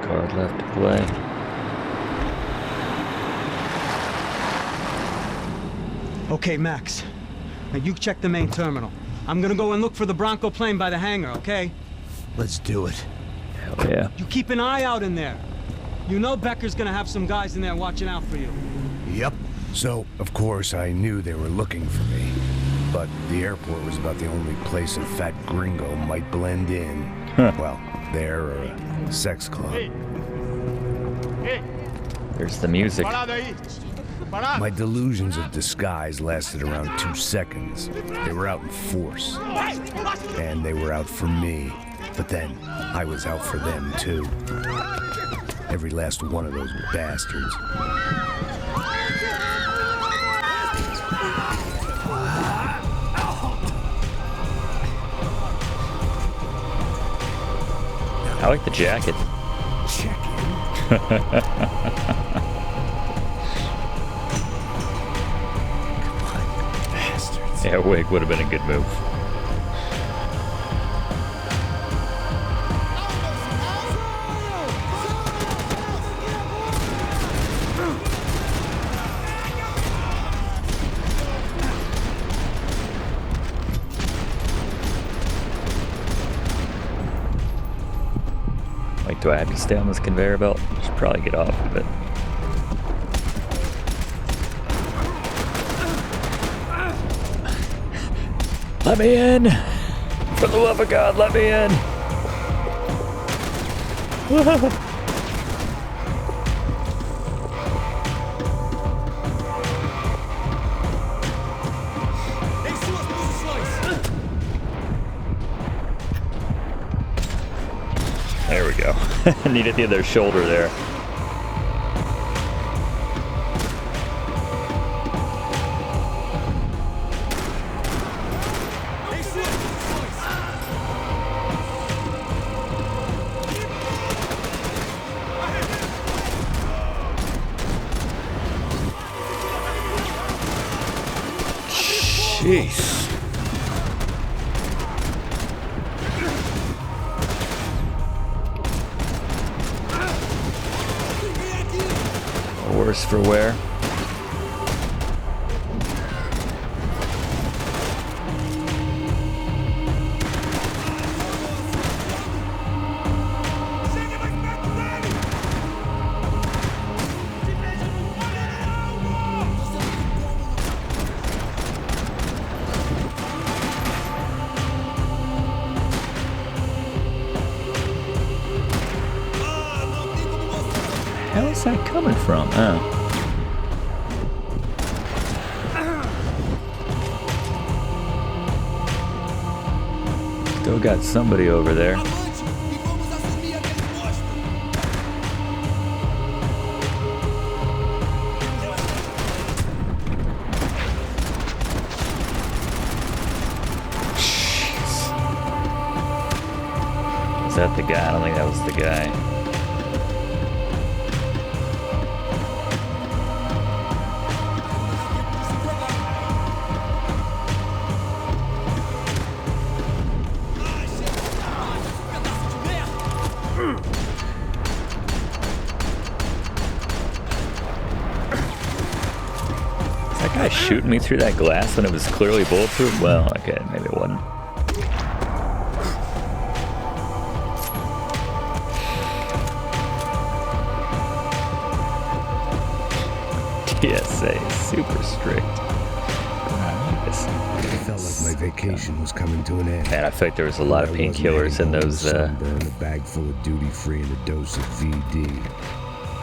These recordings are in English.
card left to play. Okay, Max. Now you check the main terminal. I'm gonna go and look for the Branco plane by the hangar, okay? Let's do it. Hell yeah. You keep an eye out in there. You know Becker's gonna have some guys in there watching out for you. Yep. So, of course, I knew they were looking for me. But the airport was about the only place a fat gringo might blend in. Huh. Well, there or a sex club. There's the music. My delusions of disguise lasted around 2 seconds. They were out in force. And they were out for me. But then, I was out for them, too. Every last one of those bastards. I like the jacket. Check in. Bastards. Yeah, wig would have been a good move. Like, do I have to stay on this conveyor belt? I should probably get off of it. Let me in! For the love of God, let me in! There we go. Needed the other shoulder there. Jeez. Worse for wear. How is that coming from? Oh. Still got somebody over there. Jeez. Is that the guy? I don't think that was the guy. That guy shooting me through that glass when it was clearly bulletproof? Well, okay, maybe it wasn't. TSA, super strict. I felt like my vacation was coming to an end. Man, I feel like there was a lot of painkillers in those. Sunburn, a bag full of duty-free and a dose of VD.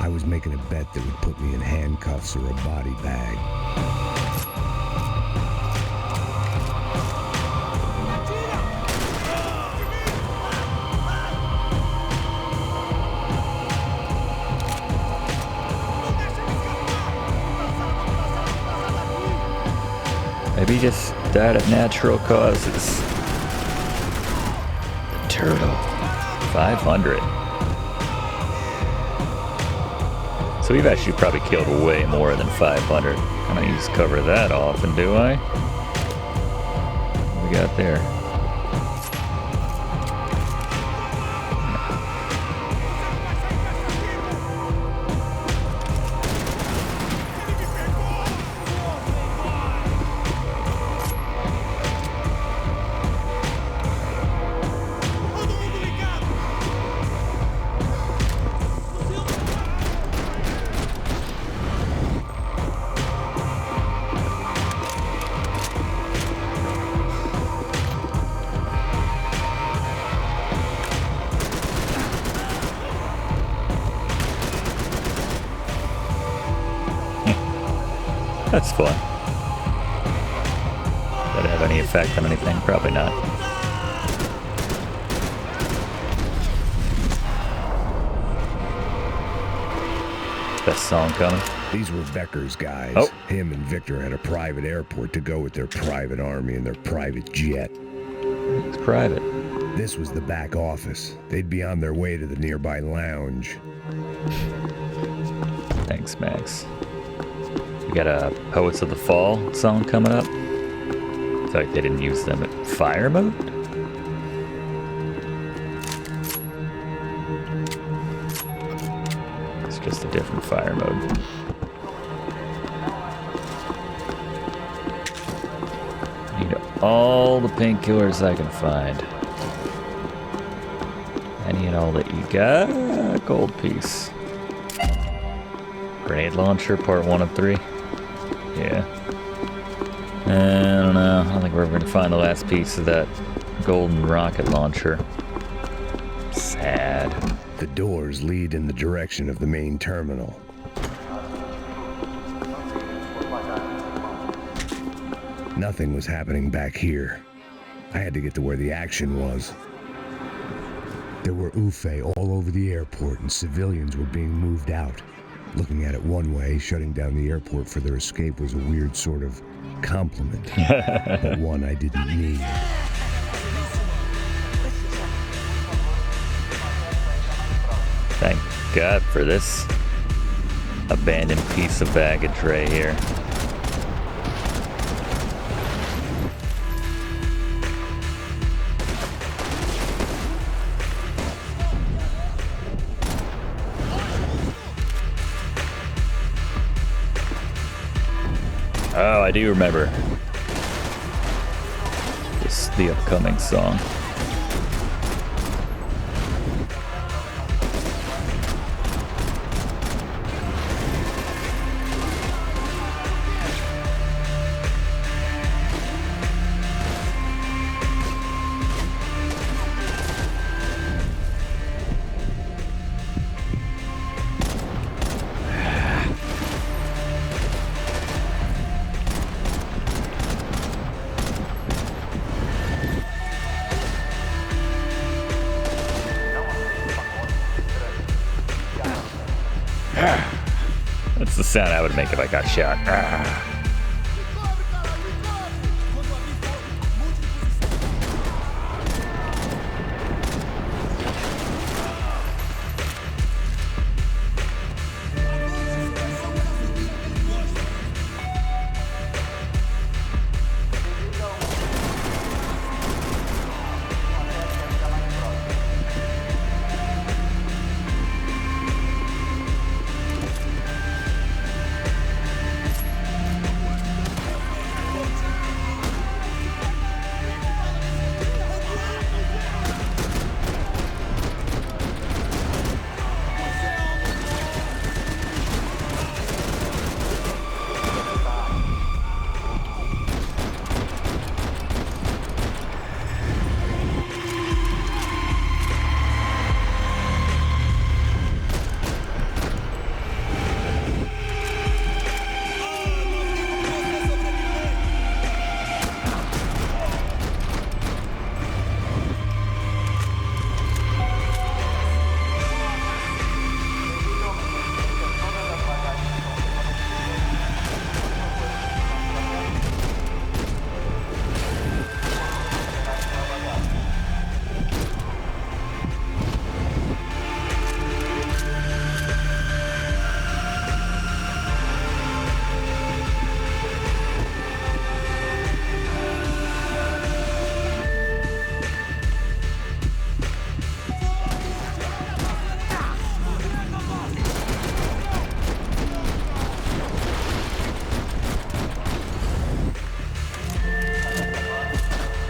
I was making a bet that would put me in handcuffs or a body bag. Maybe he just died of natural causes. The turtle. 500. So we've actually probably killed way more than 500. I don't use cover that often, do I? What we got there? That's fun. Did it have any effect on anything? Probably not. Best song coming. These were Becker's guys. Oh. Him and Victor had a private airport to go with their private army and their private jet. It's private. This was the back office. They'd be on their way to the nearby lounge. Thanks, Max. We got a Poets of the Fall song coming up. I feel like they didn't use them at fire mode. It's just a different fire mode. Need all the painkillers I can find. Any and all that you got. Gold piece. Grenade launcher, part 1 of 3. Yeah. I don't know. I don't think we're ever going to find the last piece of that golden rocket launcher. Sad. The doors lead in the direction of the main terminal. Nothing was happening back here. I had to get to where the action was. There were UFE all over the airport and civilians were being moved out. Looking at it one way, shutting down the airport for their escape was a weird sort of compliment, but one I didn't need. Thank God for this abandoned piece of baggage right here. Oh, I do remember. This is the upcoming song. That's the sound I would make if I got shot.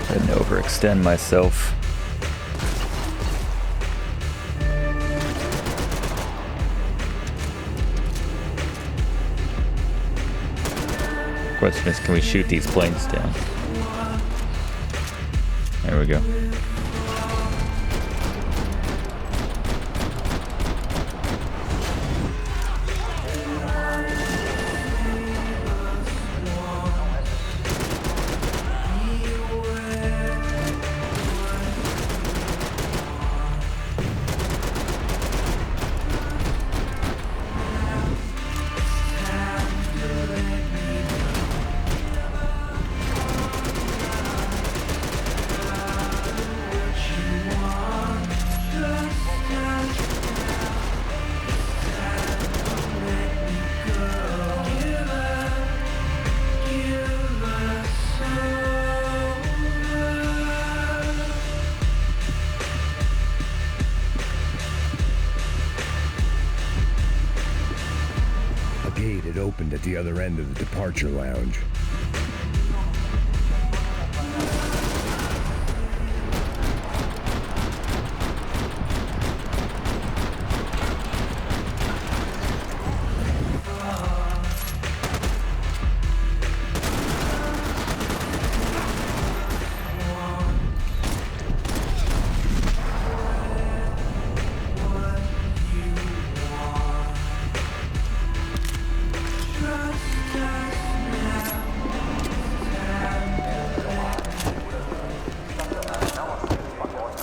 I didn't overextend myself. Question is, can we shoot these planes down? There we go. opened at the other end of the departure lounge.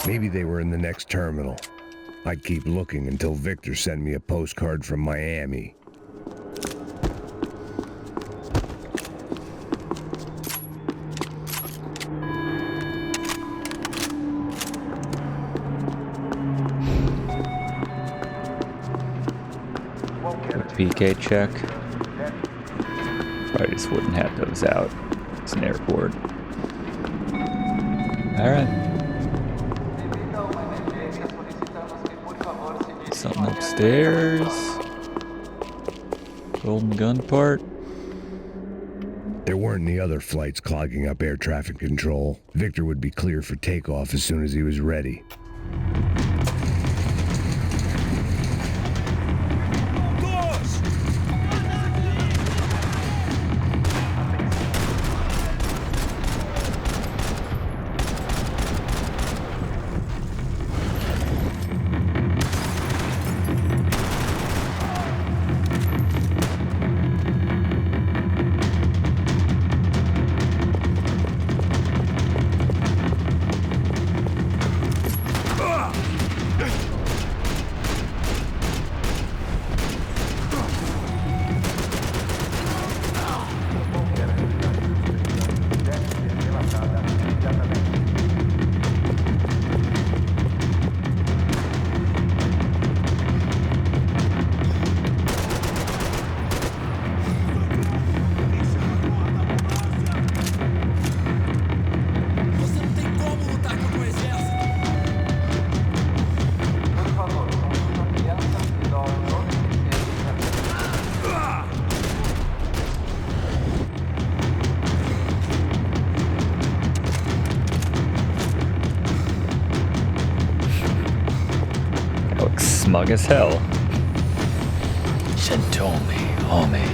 Maybe they were in the next terminal. I'd keep looking until Victor sent me a postcard from Miami. PK check. Probably just wouldn't have those out. It's an airport. Alright. Something upstairs. Golden gun part. There weren't any other flights clogging up air traffic control. Victor would be clear for takeoff as soon as he was ready. Smug as hell. Shintomi, homie.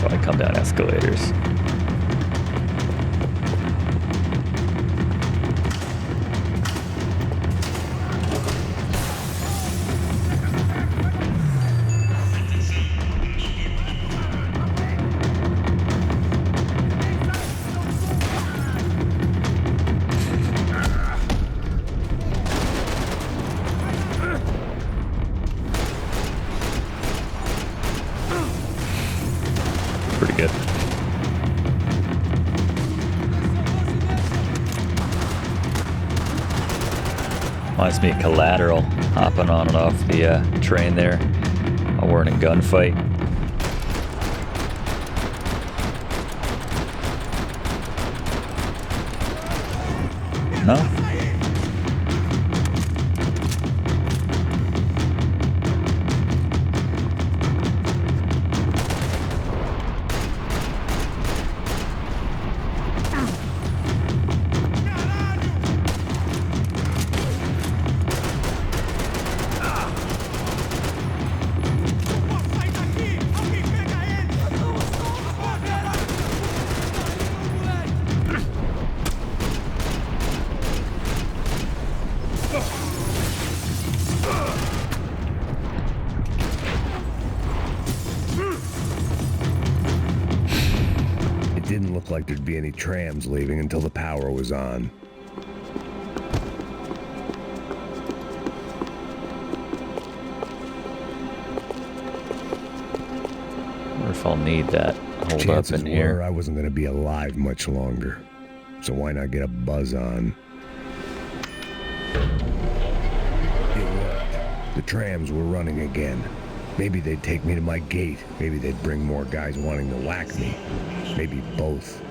So I come down escalators. Pretty good. Reminds me of Collateral, hopping on and off the train there while we're in a gunfight. No? Didn't look like there'd be any trams leaving until the power was on. I wonder if I'll need that hold Chances up in here. were I wasn't going to be alive much longer, so why not get a buzz on? It worked. The trams were running again. Maybe they'd take me to my gate. Maybe they'd bring more guys wanting to whack me. Maybe both.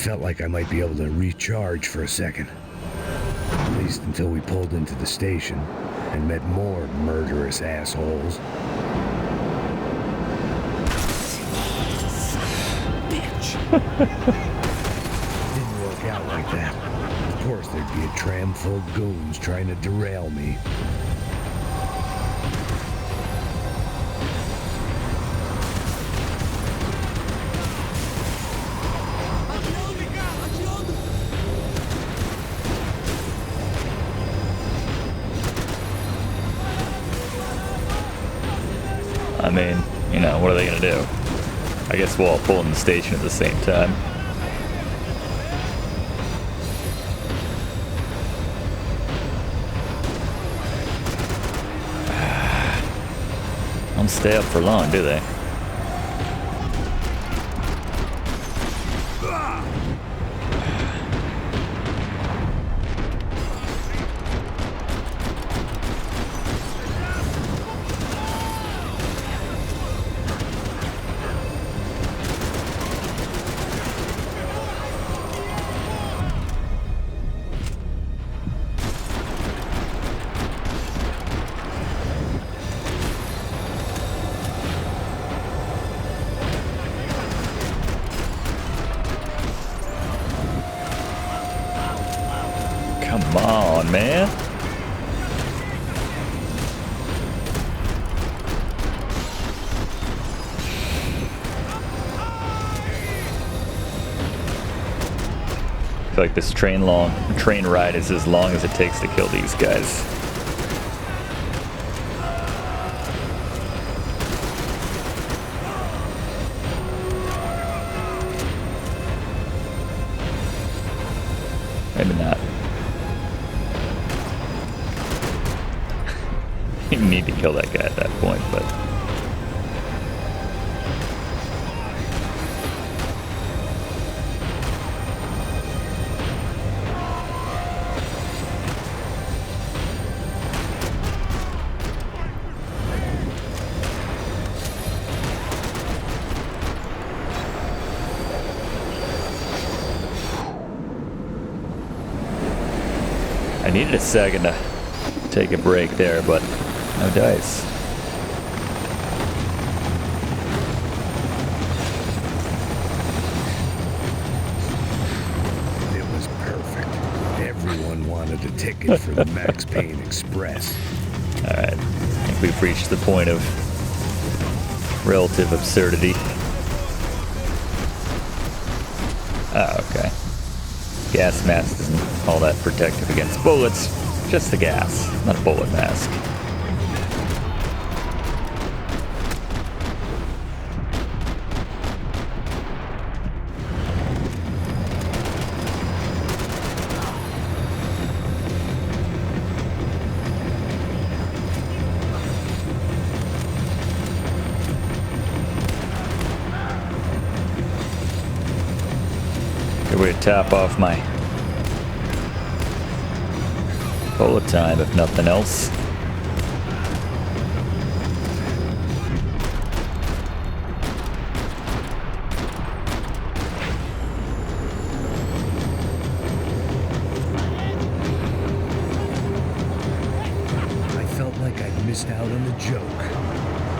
Felt like I might be able to recharge for a second. At least until we pulled into the station and met more murderous assholes. Bitch! Didn't work out like that. Of course there'd be a tram full of goons trying to derail me. I mean, you know, what are they gonna do? I guess we'll all pull in the station at the same time. Don't stay up for long, do they? Come on, man. I feel like this train ride is as long as it takes to kill these guys. Maybe not. You need to kill that guy at that point, but... I needed a second to take a break there, but no dice. It was perfect. Everyone wanted a ticket for the Max Payne Express. Alright, I think we've reached the point of relative absurdity. Oh, okay. Gas mask isn't all that protective against bullets, just the gas, not a bullet mask. way to top off my bullet time, if nothing else. I felt like I'd missed out on the joke,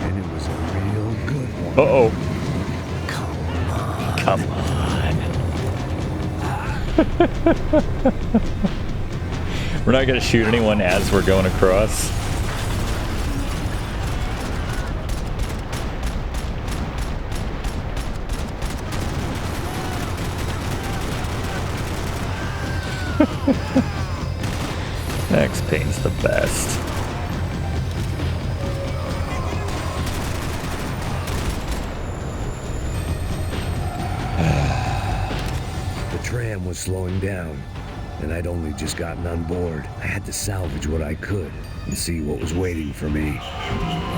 and it was a real good one. Uh-oh. Come on. Come on. We're not gonna shoot anyone as we're going across. Max Payne's the best. The tram was slowing down, and I'd only just gotten on board. I had to salvage what I could and see what was waiting for me.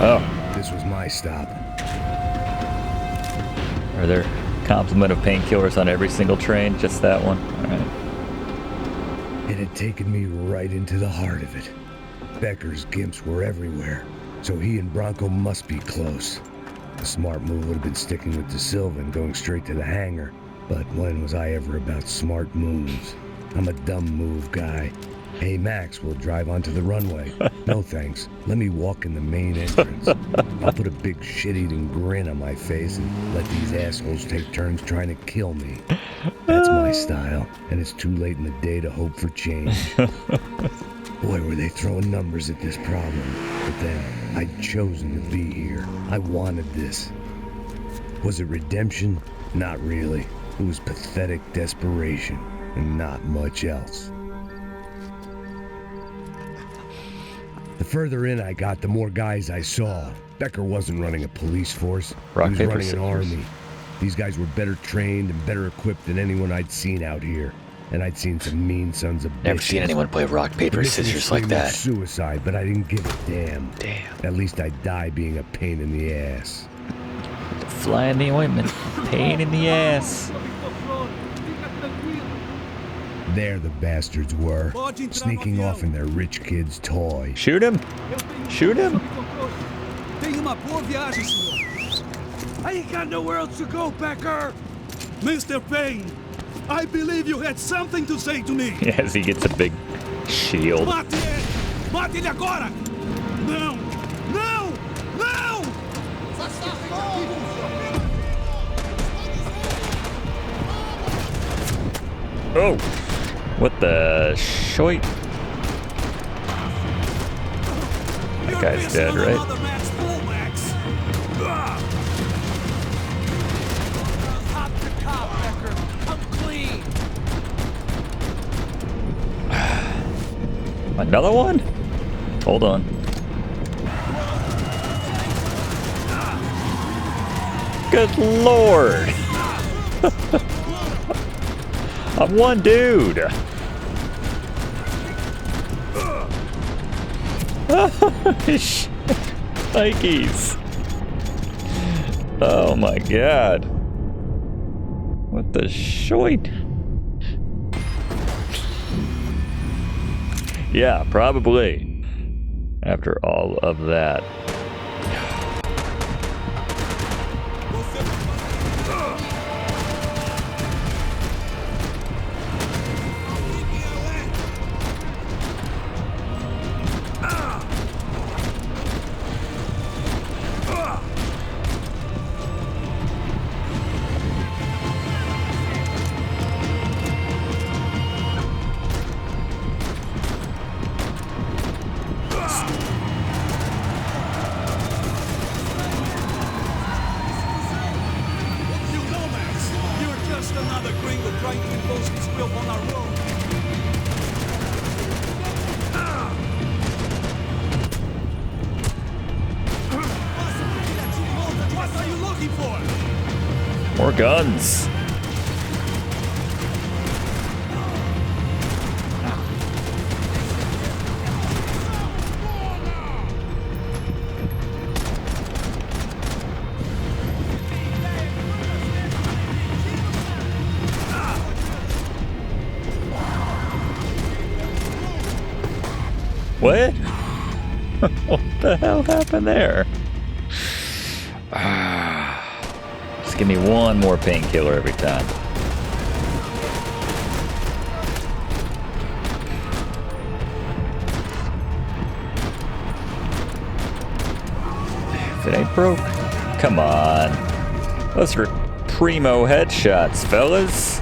Oh, This was my stop. are there complement of painkillers on every single train? Just that one? Alright. It had taken me right into the heart of it. Becker's gimps were everywhere, so he and Branco must be close. A smart move would have been sticking with the Silva and going straight to the hangar, but when was I ever about smart moves? I'm a dumb move guy. Hey Max, we'll drive onto the runway. No thanks, let me walk in the main entrance. I'll put a big shit-eating grin on my face and let these assholes take turns trying to kill me. That's my style, and it's too late in the day to hope for change. Boy, were they throwing numbers at this problem. But then, I'd chosen to be here. I wanted this. Was it redemption? Not really. It was pathetic desperation, and not much else. The further in I got, the more guys I saw. Becker wasn't running a police force. Rock, he was paper, running an scissors. army. These guys were better trained and better equipped than anyone I'd seen out here. And I'd seen some mean sons of bitches. Never seen anyone play rock, The paper, mission was scissors like screaming that. Suicide, but I didn't give a damn. Damn. At least I'd die being a pain in the ass. Fly in the ointment. Pain in the ass. There the bastards were, sneaking off in their rich kid's toy. Shoot him. Shoot him. Tenha uma boa viagem, senhor. I ain't got nowhere else to go, Becker. Mr. Payne, I believe you had something to say to me. As he gets a big shield. Mate ele! Mate ele agora! Não! Não! Não! Oh. What the shoit? That guy's dead, right? Max Payne, Max. Hop the cop, Becker. Come clean. Another one? Hold on. Good lord. I'm one dude. Nikes. Oh my god. What the shoit? Yeah, probably. After all of that. More guns. What? What the hell happened there? Just give me one more painkiller every time. If it ain't broke, come on. Those are primo headshots, fellas.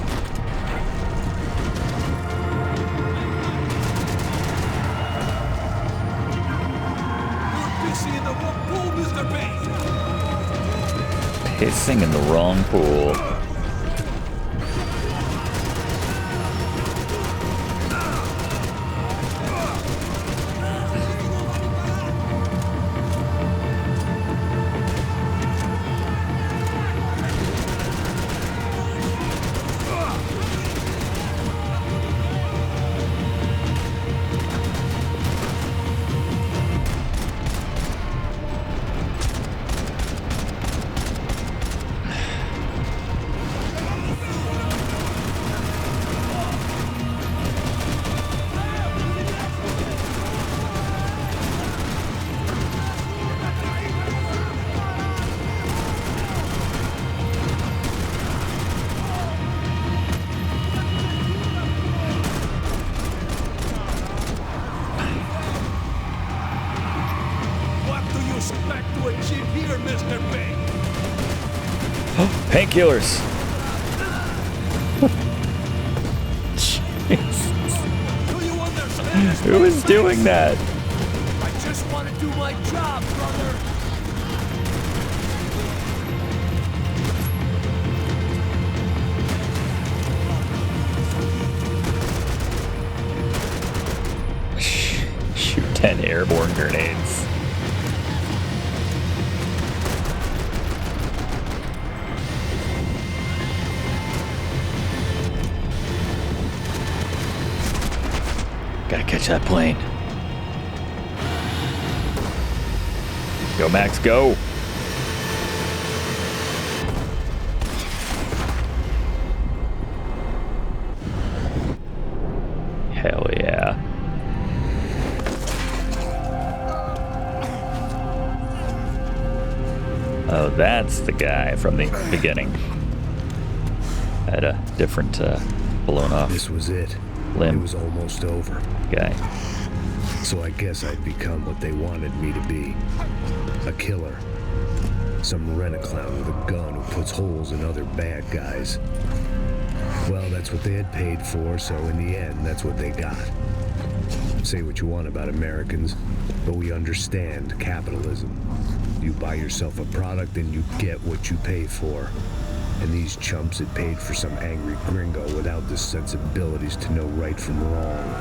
Pissing in the wrong pool. Painkillers. Jesus. Who is doing that? I just want to do my job, brother. Shoot 10 airborne grenades. Gotta catch that plane. Go, Max, go. Hell yeah. Oh, that's the guy from the beginning. Had a different blown off. This was it. Limb. It was almost over. Guy. So I guess I'd become what they wanted me to be. A killer. Some rent-a-clown with a gun who puts holes in other bad guys. Well, that's what they had paid for, so in the end, that's what they got. Say what you want about Americans, but we understand capitalism. You buy yourself a product and you get what you pay for. And these chumps had paid for some angry gringo without the sensibilities to know right from wrong.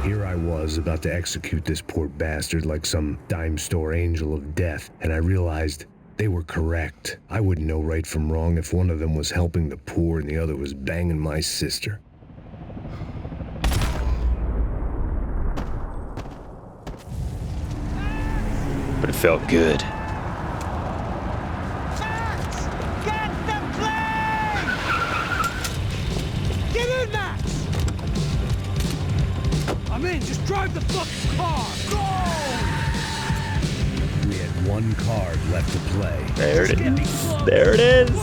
Here I was about to execute this poor bastard like some dime store angel of death, and I realized they were correct. I wouldn't know right from wrong if one of them was helping the poor and the other was banging my sister. But it felt good. I'm in, just drive the fucking car! Go! We had one card left to play. There it is. There it is. Look!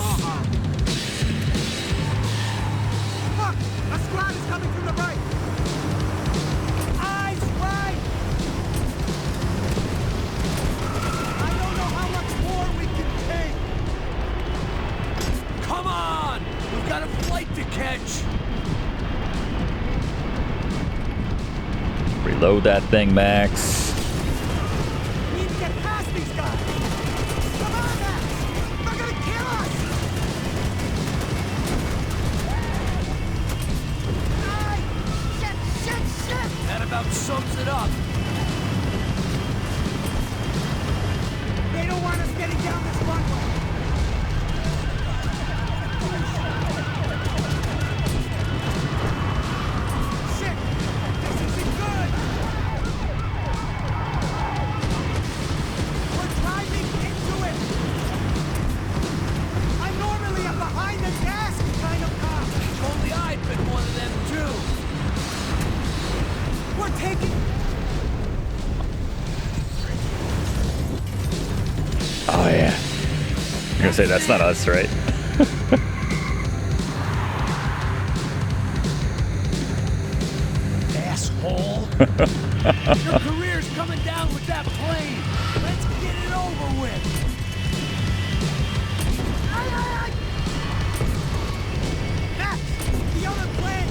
A squad is coming from the right! Eyes right! I don't know how much more we can take! Come on! We've got a flight to catch! Reload that thing, Max. We need to get past these guys! Come on, Max! They're gonna kill us! Shit! That about sums it up. They don't want us getting down this runway. Shit! This isn't good! gonna say, that's not us, right? Asshole! Your career's coming down with that plane! Let's get it over with! Max! The other plane!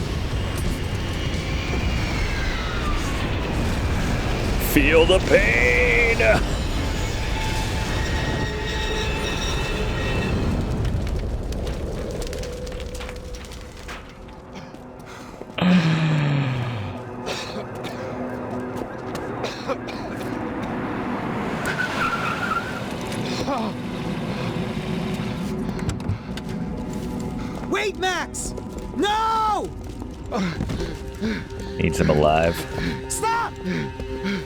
Feel the pain! Wait, Max! No! Needs him alive. Stop!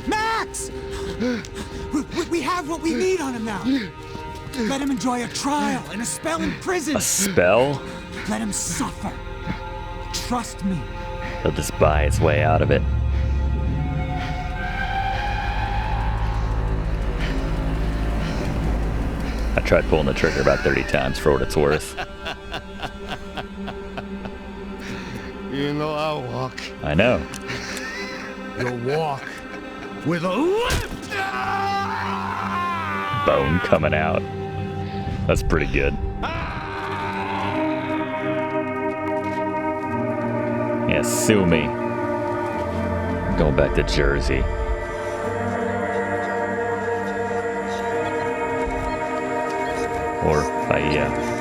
Max! We have what we need on him now. Let him enjoy a trial and a spell in prison. A spell? Let him suffer. Trust me. He'll just buy his way out of it. I tried pulling the trigger about 30 times for what it's worth. You know I'll walk. I know. You'll walk with a limp. Bone coming out. That's pretty good. Yeah, sue me. I'm going back to Jersey. Or Bahia.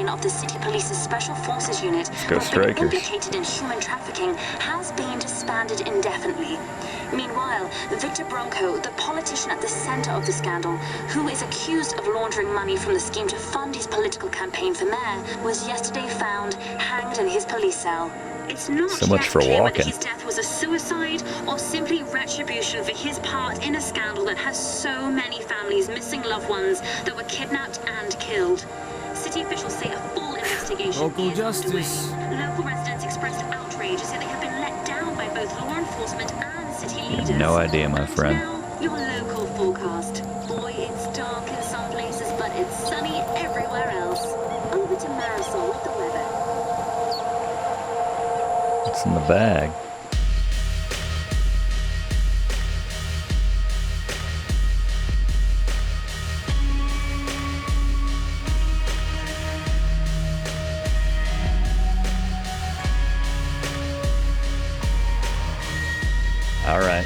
Of the City Police's Special Forces Unit, Go who has been Strikers. implicated in human trafficking, has been disbanded indefinitely. Meanwhile, Victor Branco, the politician at the center of the scandal, who is accused of laundering money from the scheme to fund his political campaign for mayor, was yesterday found hanged in his police cell. It's not So much yet for clear walking. whether his death was a suicide or simply retribution for his part in a scandal that has so many families missing loved ones that were kidnapped and killed. City officials say a full investigation Local is justice. underway. Local residents expressed outrage as they have been let down by both law enforcement and city leaders. No idea, my And friend. now, your local forecast. Boy, it's dark in some places, but it's sunny everywhere else. Over to Marisol with the weather. What's in the bag? All right.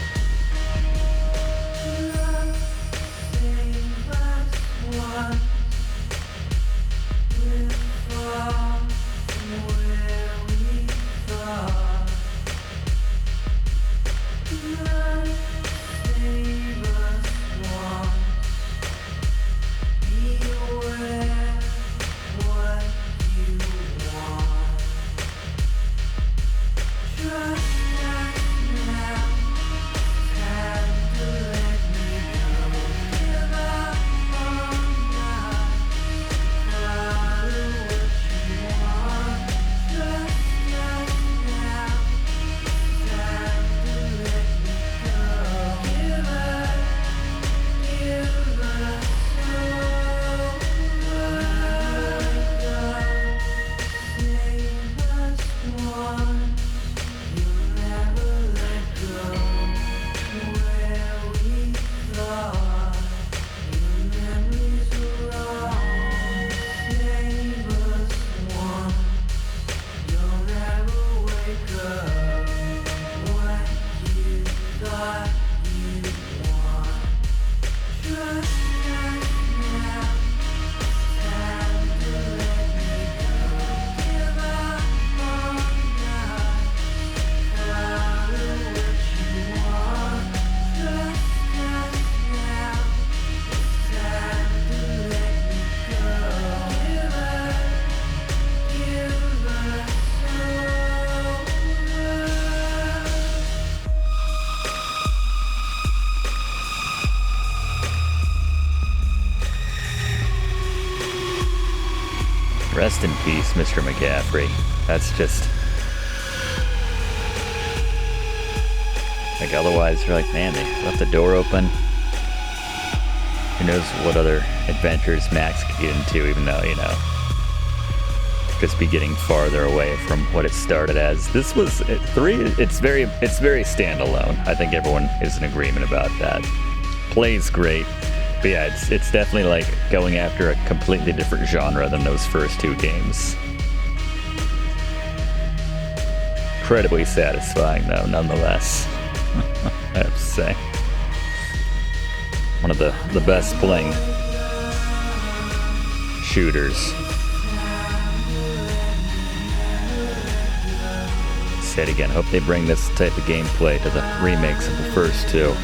Rest in peace, Mr. McCaffrey. That's just Like, otherwise, you're like, man, they left the door open. Who knows what other adventures Max could get into, even though, you know, just be getting farther away from what it started as. This was 3. It's very standalone. I think everyone is in agreement about that. Plays great, but yeah, it's definitely like going after a completely different genre than those first 2 games. Incredibly satisfying, though, nonetheless. I have to say, one of the best playing shooters. Say it again. Hope they bring this type of gameplay to the remakes of the first 2.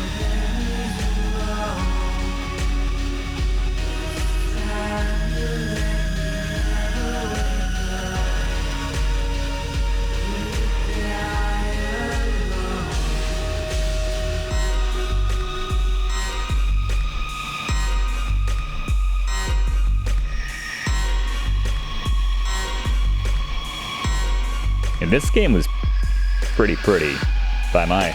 And this game was pretty by my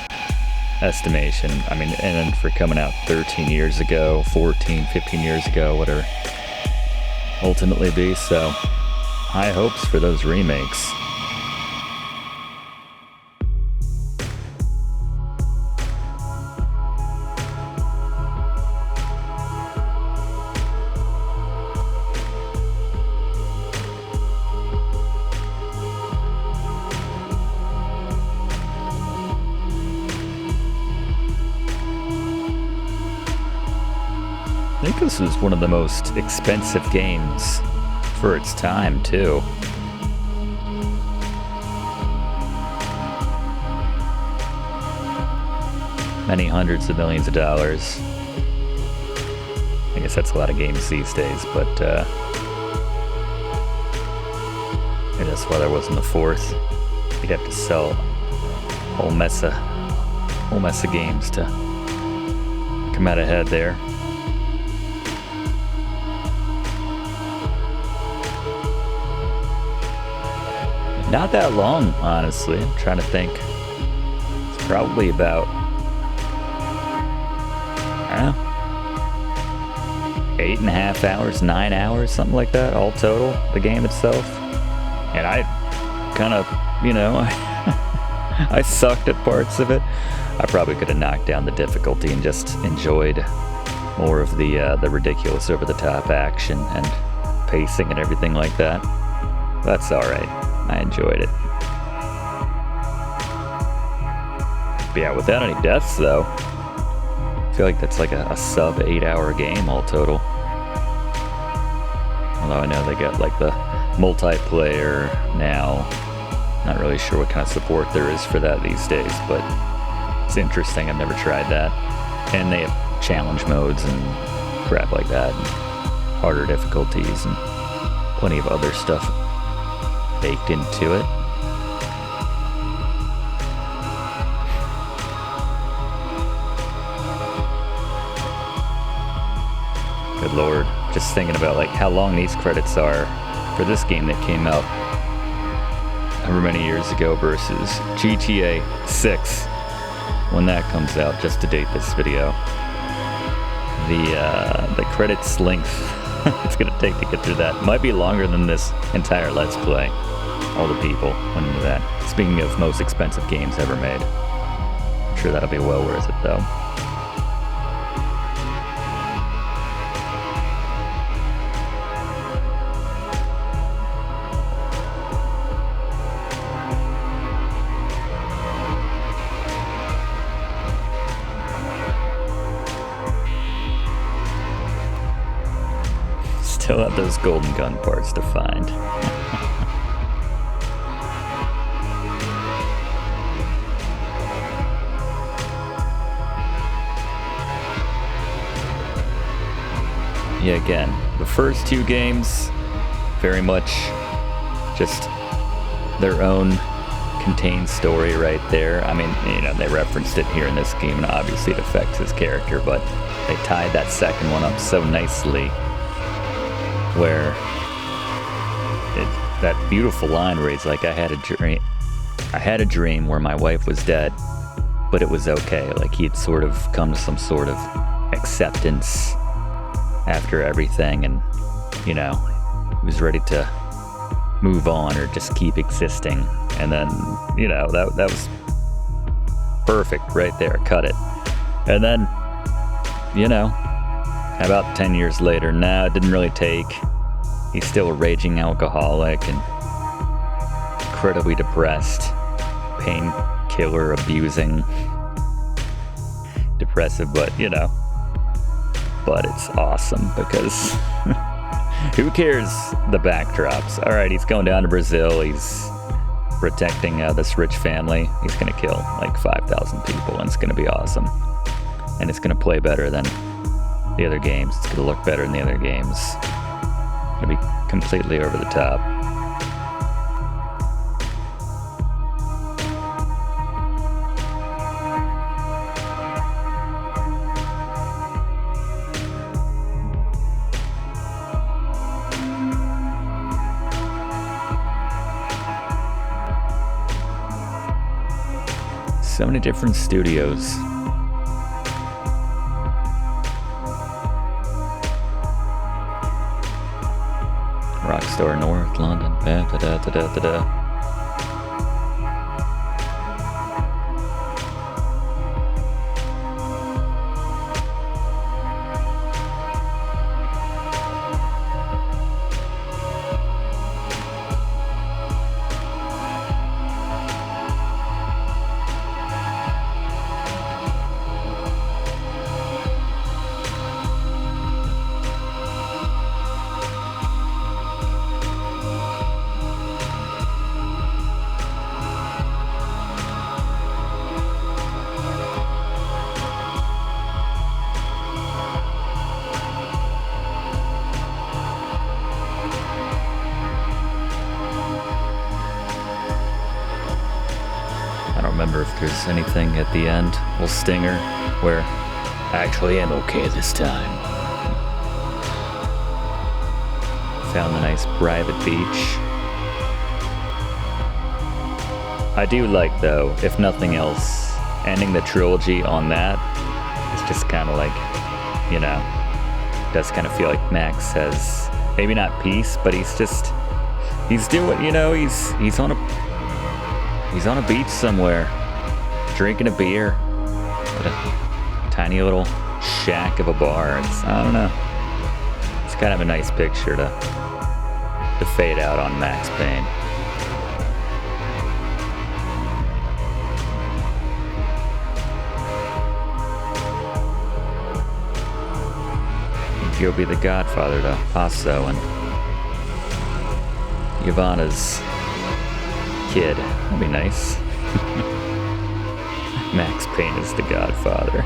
estimation. I mean, and then for coming out 13 years ago, 14, 15 years ago, whatever ultimately be. So high hopes for those remakes. I think this was one of the most expensive games for its time, too. Many hundreds of millions of dollars. I guess that's a lot of games these days, but and that's why there wasn't a 4th. You'd have to sell a whole mess of games to come out ahead there. Not that long, honestly. I'm trying to think. It's probably about, I don't know, 8.5 hours, 9 hours, something like that, all total, the game itself. And I kind of, you know, I sucked at parts of it. I probably could have knocked down the difficulty and just enjoyed more of the ridiculous, over-the-top action and pacing and everything like that. That's all right. I enjoyed it. But yeah, without any deaths, though, I feel like that's like a sub 8-hour game all total. Although I know they got like the multiplayer now. Not really sure what kind of support there is for that these days, but it's interesting. I've never tried that. And they have challenge modes and crap like that, and harder difficulties, and plenty of other stuff baked into it. Good lord, just thinking about like how long these credits are for this game that came out however many years ago versus GTA 6 when that comes out, just to date this video. The credits length it's gonna take to get through that might be longer than this entire Let's Play. All the people went into that. Speaking of most expensive games ever made, I'm sure that'll be well worth it though. Still have those golden gun parts to find. Yeah, again, the first 2 games, very much just their own contained story right there. I mean, you know, they referenced it here in this game, and obviously it affects his character, but they tied that second one up so nicely, where that beautiful line where he's like, I had a dream where my wife was dead, but it was okay. Like he'd sort of come to some sort of acceptance after everything, and he was ready to move on or just keep existing. And then that was perfect right there. Cut it. And then about 10 years later, it didn't really take. He's still a raging alcoholic and incredibly depressed, painkiller abusing, depressive, but it's awesome because who cares the backdrops? All right, he's going down to Brazil. He's protecting this rich family. He's going to kill like 5,000 people, and it's going to be awesome. And it's going to play better than the other games. It's going to look better than the other games. It's going to be completely over the top. So many different studios. Rockstar North London. Da-da-da-da-da-da. Remember if there's anything at the end, little stinger, where I actually am okay this time. Found a nice private beach. I do like, though, if nothing else, ending the trilogy on that is just kind of like, does kind of feel like Max has, maybe not peace, but he's doing, he's on a beach somewhere, drinking a beer at a tiny little shack of a bar. I don't know. It's kind of a nice picture to fade out on Max Payne. He'll be the godfather to Passo and Ivana's kid. That'd be nice. Max Payne is the godfather.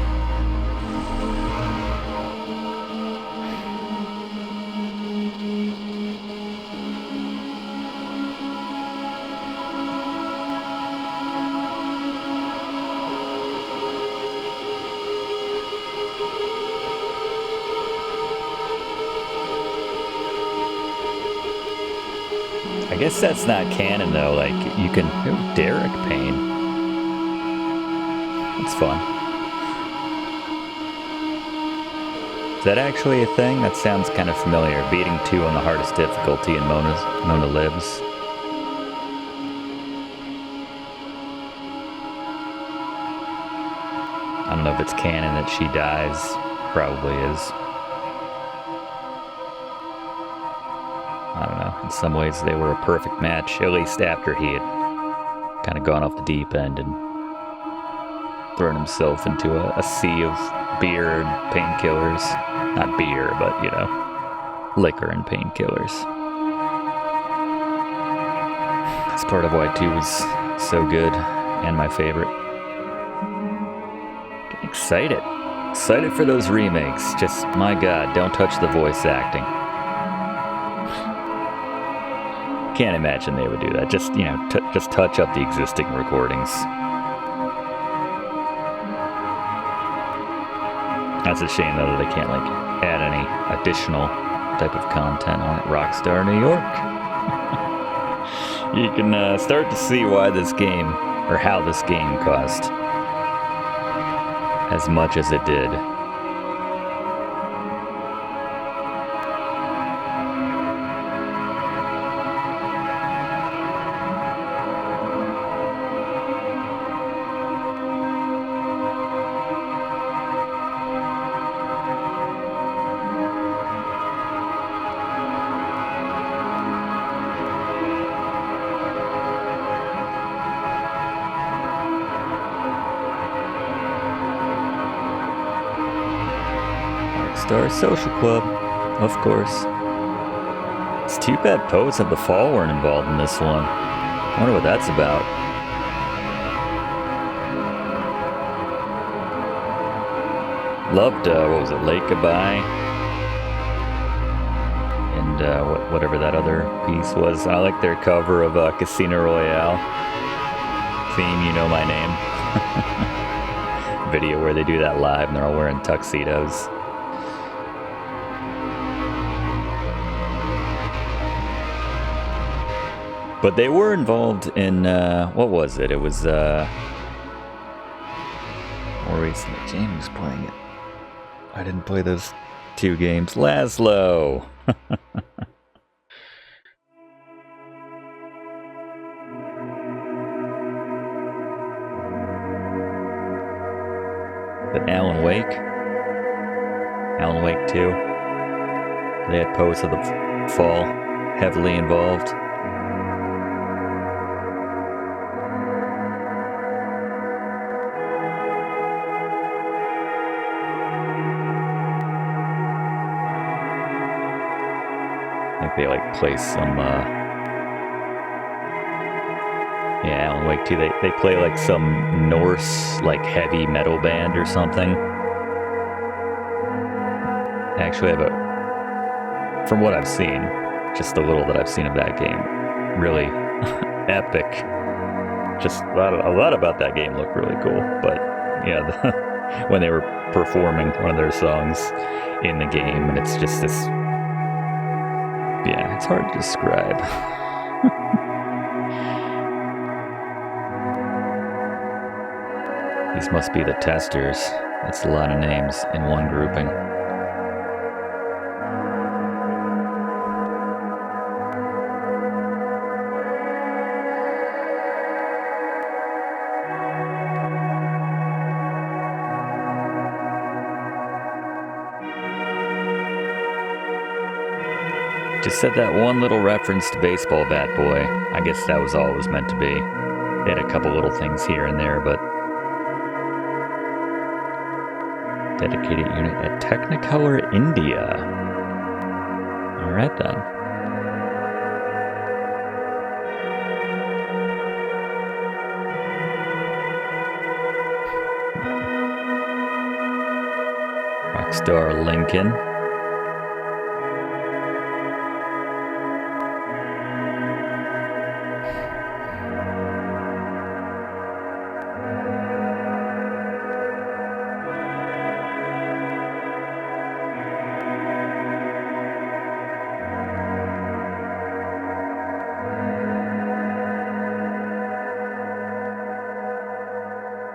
I guess that's not canon though, like you can, Derek Payne. It's fun. Is that actually a thing? That sounds kind of familiar. Beating 2 on the hardest difficulty in Mona Lives. I don't know if it's canon that she dies. Probably is. I don't know. In some ways they were a perfect match, at least after he had kind of gone off the deep end and thrown himself into a sea of beer and painkillers. Not beer, but, liquor and painkillers. That's part of why 2 was so good and my favorite. Getting excited. Excited for those remakes. Just, my God, don't touch the voice acting. Can't imagine they would do that. Just, just touch up the existing recordings. That's a shame, though, that they can't, add any additional type of content on it. Rockstar New York. You can start to see why this game, or how this game cost as much as it did. Rockstar Social Club, of course. It's too bad Poets of the Fall weren't involved in this one. I wonder what that's about. Loved, what was it, Lake Goodbye? And whatever that other piece was. I like their cover of Casino Royale. Theme, You Know My Name. Video where they do that live and they're all wearing tuxedos. But they were involved in, what was it? It was, more recently, James was playing it. I didn't play those 2 games. Laszlo! But Alan Wake? Alan Wake 2? They had Poets of the Fall heavily involved. They like play some Alan Wake 2, they play like some Norse like heavy metal band or something. I actually have from what I've seen, just the little that I've seen of that game, really epic. Just a lot about that game looked really cool. But yeah, when they were performing one of their songs in the game, and it's just this. Yeah, it's hard to describe. These must be the testers. That's a lot of names in one grouping. Just said that one little reference to Baseball Bat Boy. I guess that was all it was meant to be. They had a couple little things here and there, but... Dedicated unit at Technicolor, India. Alright then. Rockstar Lincoln.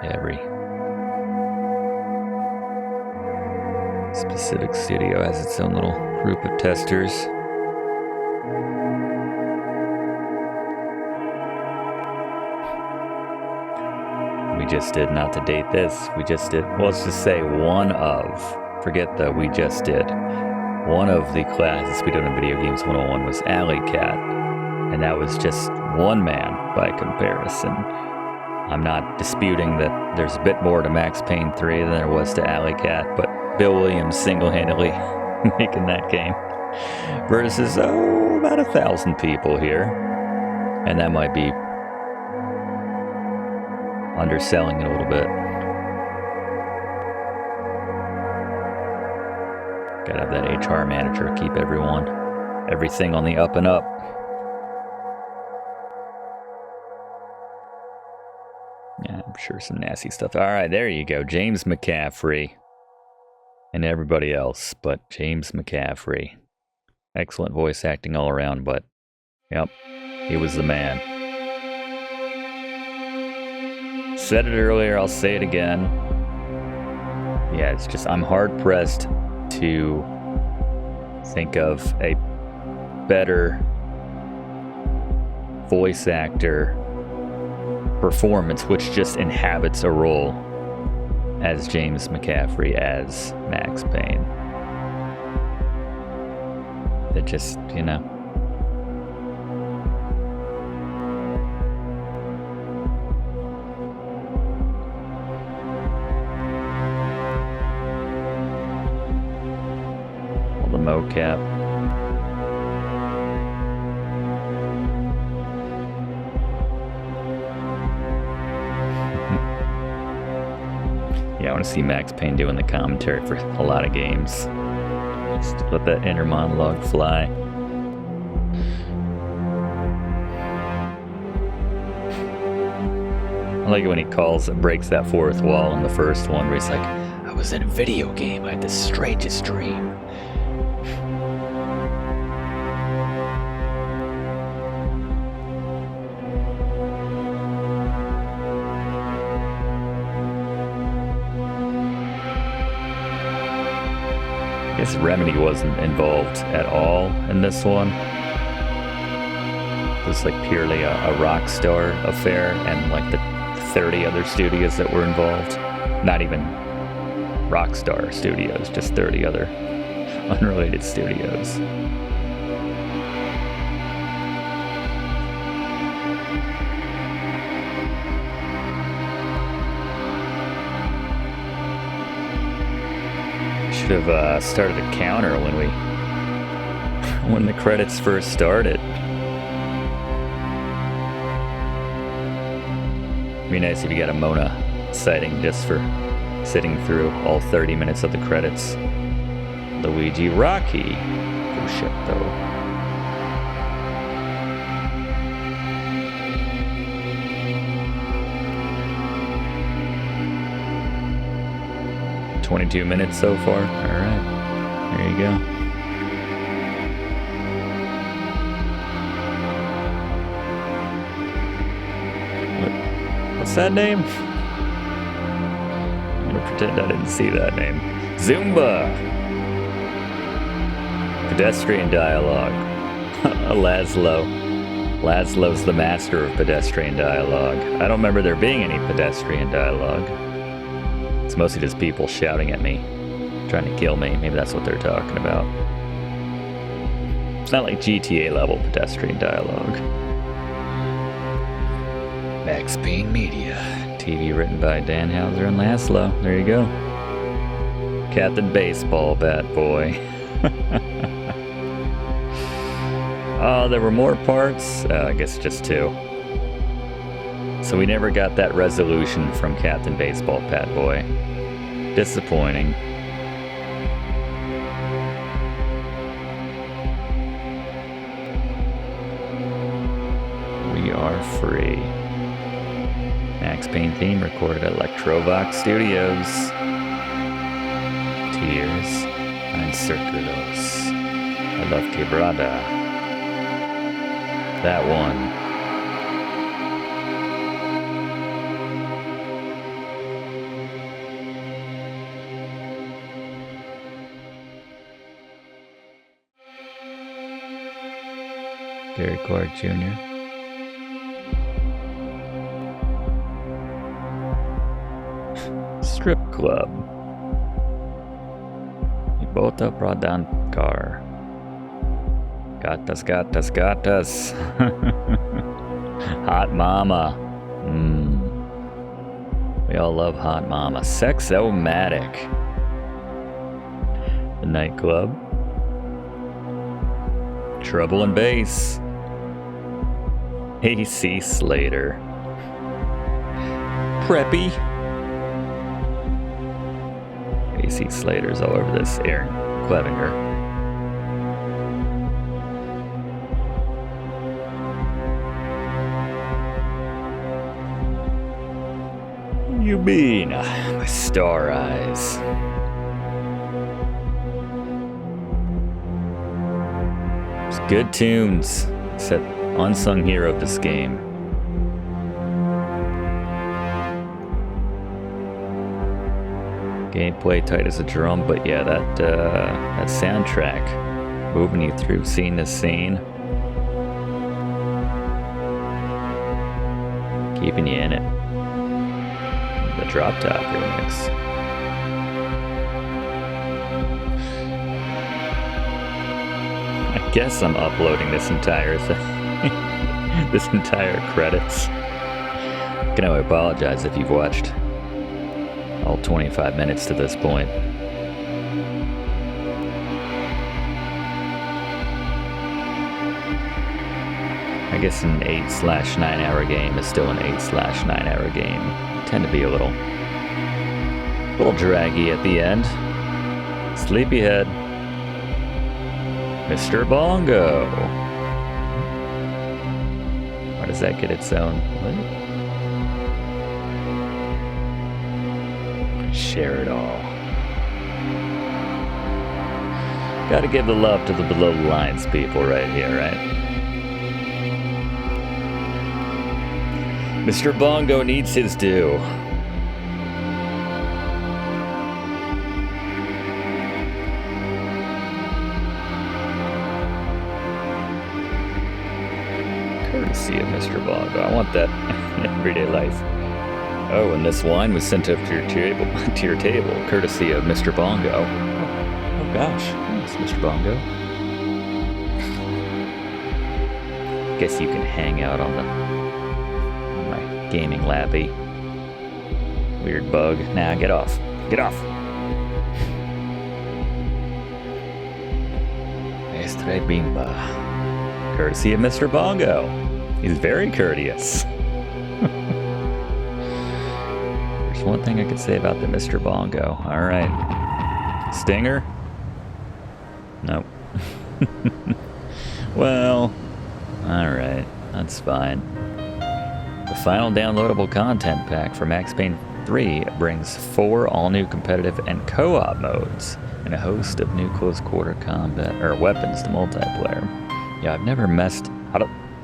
Every specific studio has its own little group of testers. We just did, not to date this, we just did, well, let's just say one of, forget the we just did, one of the classes we did in Video Games 101 was Alley Cat, and that was just one man by comparison. I'm not disputing that there's a bit more to Max Payne 3 than there was to Alley Cat, but Bill Williams single-handedly making that game versus, about 1,000 people here. And that might be underselling it a little bit. Gotta have that HR manager keep everything on the up and up. Yeah, I'm sure some nasty stuff. All right, there you go. James McCaffrey. And everybody else, but James McCaffrey. Excellent voice acting all around, but, yep, he was the man. Said it earlier, I'll say it again. Yeah, it's just, I'm hard pressed to think of a better voice actor performance which just inhabits a role as James McCaffrey as Max Payne. It just, you know. All the mocap. Yeah, I want to see Max Payne doing the commentary for a lot of games. Just let that inner monologue fly. I like it when he breaks that fourth wall in the first one where he's like, I was in a video game, I had the strangest dream. I guess Remedy wasn't involved at all in this one. It was like purely a Rockstar affair and like the 30 other studios that were involved. Not even Rockstar Studios, just 30 other unrelated studios. Should have started a counter when the credits first started. It'd be nice if you got a Mona sighting just for sitting through all 30 minutes of the credits. Luigi Rocky Cuscetto. $22 minutes so far. All right, there you go. What's that name? I'm gonna pretend I didn't see that name. Zumba. Pedestrian dialogue. Laszlo. Laszlo's the master of pedestrian dialogue. I don't remember there being any pedestrian dialogue. It's mostly just people shouting at me, trying to kill me. Maybe that's what they're talking about. It's not like GTA level pedestrian dialogue. Max Payne Media. TV written by Dan Houser and Laszlo. There you go. Captain Baseball Bat Boy. Oh, there were more parts? I guess just 2. So we never got that resolution from Captain Baseball Bat Boy. Disappointing. We are free. Max Payne theme recorded at Electrovox Studios. Tears and Circulos. I love Quebrada. That one. Gary Clark Jr. Strip Club. Ibota Pradankar. Gatas. Hot Mama. We all love Hot Mama. Sex-O-Matic. The Nightclub. Trouble and Bass. AC Slater. Preppy. AC Slater's all over this. Aaron Clevenger. You mean? My star eyes. It's good tunes. Except unsung hero of this game. Gameplay tight as a drum, but yeah, that soundtrack moving you through scene to scene, keeping you in it. The Drop Top remix. I guess I'm uploading this entire thing. This entire credits. Can I apologize if you've watched all 25 minutes to this point. I guess an 8/9 hour game is still an 8/9 hour game. Tend to be a little draggy at the end. Sleepyhead. Mr. Bongo. Or does that get its own? What? Share it all. Gotta give the love to the below the lines people right here, right? Mr. Bongo needs his due. Courtesy of Mr. Bongo. I want that in everyday life. Oh, and this wine was sent up to your table, courtesy of Mr. Bongo. Oh gosh, thanks, Mr. Bongo. Guess you can hang out on my gaming labby. Weird bug. Nah, get off. Get off. Estre Bimba. Courtesy of Mr. Bongo. He's very courteous. One thing I could say about the Mr. Bongo. Alright. Stinger? Nope. Well, alright. That's fine. The final downloadable content pack for Max Payne 3 brings 4 all-new competitive and co-op modes and a host of new close-quarter combat or weapons to multiplayer. Yeah, I've never messed...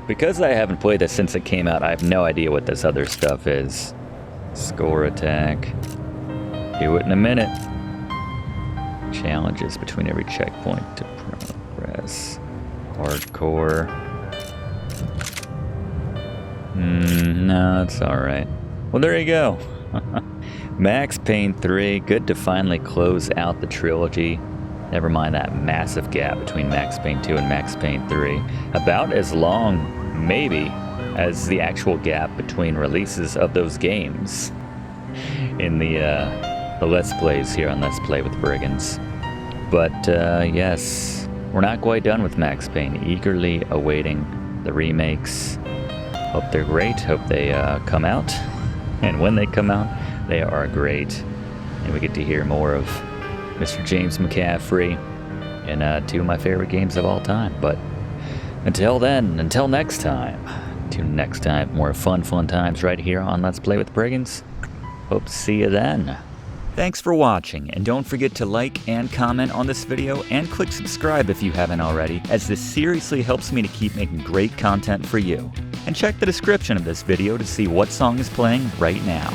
because I haven't played this since it came out, I have no idea what this other stuff is. Score attack. Do it in a minute. Challenges between every checkpoint to progress. Hardcore. No, it's alright. Well, there you go. Max Payne 3. Good to finally close out the trilogy. Never mind that massive gap between Max Payne 2 and Max Payne 3. About as long, maybe, as the actual gap between releases of those games in the Let's Plays here on Let's Play with Brigands. But yes, we're not quite done with Max Payne. Eagerly awaiting the remakes. Hope they're great. Hope they come out. And when they come out, they are great. And we get to hear more of Mr. James McCaffrey in 2 of my favorite games of all time. But until then, until next time. Tune next time. More fun times right here on Let's Play with Brigands. Hope to see you then. Thanks for watching, and don't forget to like and comment on this video, and click subscribe if you haven't already, as this seriously helps me to keep making great content for you. And check the description of this video to see what song is playing right now.